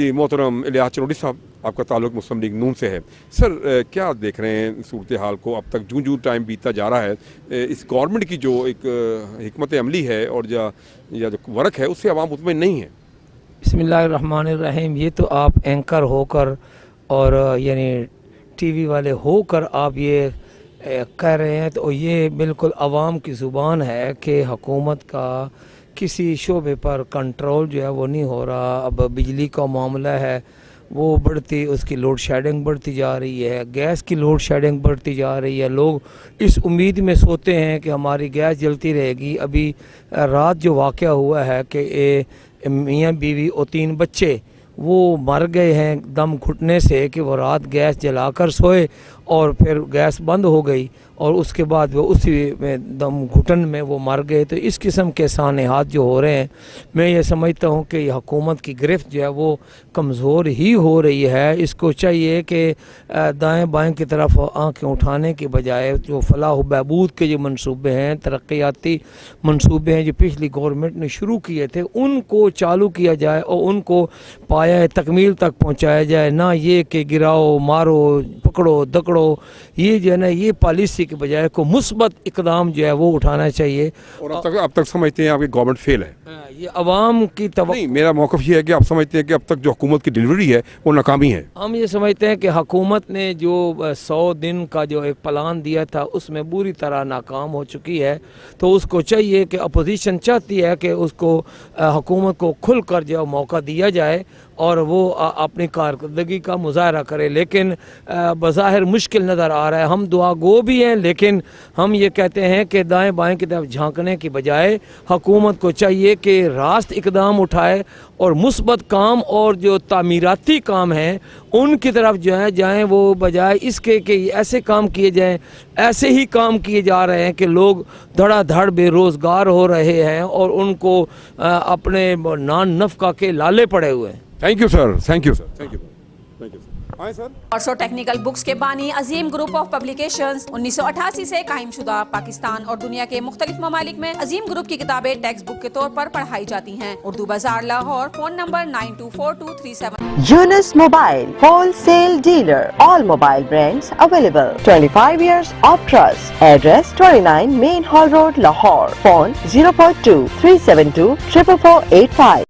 جی محترم الیاس چنوٹی صاحب، آپ کا تعلق مسلم لیگ نون سے ہے. سر کیا دیکھ رہے ہیں صورتحال کو؟ اب تک جوں ٹائم بیتتا جا رہا ہے، اس گورنمنٹ کی جو ایک حکمت عملی ہے اور یا جو ورک ہے اس سے عوام مطمئن نہیں ہے. بسم اللہ الرحمن الرحیم. یہ تو آپ اینکر ہو کر اور یعنی ٹی وی والے ہو کر آپ یہ کہہ رہے ہیں، تو یہ بالکل عوام کی زبان ہے کہ حکومت کا کسی شعبے پر کنٹرول جو ہے وہ نہیں ہو رہا. اب بجلی کا معاملہ ہے وہ بڑھتی، اس کی لوڈ شیڈنگ بڑھتی جا رہی ہے، گیس کی لوڈ شیڈنگ بڑھتی جا رہی ہے. لوگ اس امید میں سوتے ہیں کہ ہماری گیس جلتی رہے گی. ابھی رات جو واقعہ ہوا ہے کہ میاں بیوی اور 3 بچے وہ مر گئے ہیں دم گھٹنے سے، کہ وہ رات گیس جلا کر سوئے اور پھر گیس بند ہو گئی اور اس کے بعد وہ اسی میں دم گھٹن میں وہ مر گئے. تو اس قسم کے سانحات جو ہو رہے ہیں، میں یہ سمجھتا ہوں کہ یہ حکومت کی گرفت جو ہے وہ کمزور ہی ہو رہی ہے. اس کو چاہیے کہ دائیں بائیں کی طرف آنکھیں اٹھانے کے بجائے جو فلاح و بہبود کے جو منصوبے ہیں، ترقیاتی منصوبے ہیں جو پچھلی گورنمنٹ نے شروع کیے تھے، ان کو چالو کیا جائے اور ان کو پایا تکمیل تک پہنچایا جائے. نہ یہ کہ گراؤ مارو پکڑو دکڑو، یہ جو ہے نا یہ پالیسی کے بجائے کو مثبت اقدام جو ہے وہ اٹھانا چاہیے. اور اب تک سمجھتے ہیں آپ کی گورنمنٹ فیل ہے؟ یہ عوام کی نہیں، میرا موقف یہ ہے کہ آپ سمجھتے ہیں کہ اب تک جو حکومت کی ڈیلیوری ہے وہ ناکامی ہے. ہم یہ سمجھتے ہیں کہ حکومت نے جو 100 دن کا جو ایک پلان دیا تھا اس میں بری طرح ناکام ہو چکی ہے. تو اس کو چاہیے کہ اپوزیشن چاہتی ہے کہ اس کو حکومت کو کھل کر جو موقع دیا جائے اور وہ اپنی کارکردگی کا مظاہرہ کرے. لیکن بظاہر مشکل نظر آ رہا ہے. ہم دعا گو بھی ہیں، لیکن ہم یہ کہتے ہیں کہ دائیں بائیں کی طرف جھانکنے کی بجائے حکومت کو چاہیے کہ راست اقدام اٹھائے اور مثبت کام اور جو تعمیراتی کام ہیں ان کی طرف جو ہے جائیں، وہ بجائے اس کے کہ ایسے کام کیے جائیں. ایسے ہی کام کیے جا رہے ہیں کہ لوگ دھڑا دھڑ بے روزگار ہو رہے ہیں اور ان کو اپنے نان نفقہ کے لالے پڑے ہوئے ہیں. Thank you sir, thank you sir, thank you thank you sir. ہاں سر. آرسو ٹیکنیکل بکس کے بانی عظیم گروپ آف پبلیکیشنز 1988 سے قائم شدہ پاکستان اور دنیا کے مختلف ممالک میں عظیم گروپ کی کتابیں ٹیکسٹ بک کے طور پر پڑھائی جاتی ہیں. اردو بازار Lahore. Phone number 924237. Yunus Mobile, wholesale dealer. All mobile brands available. 25 years of trust. Address 29 Main Hall Road, Lahore. Phone 042 372 44485.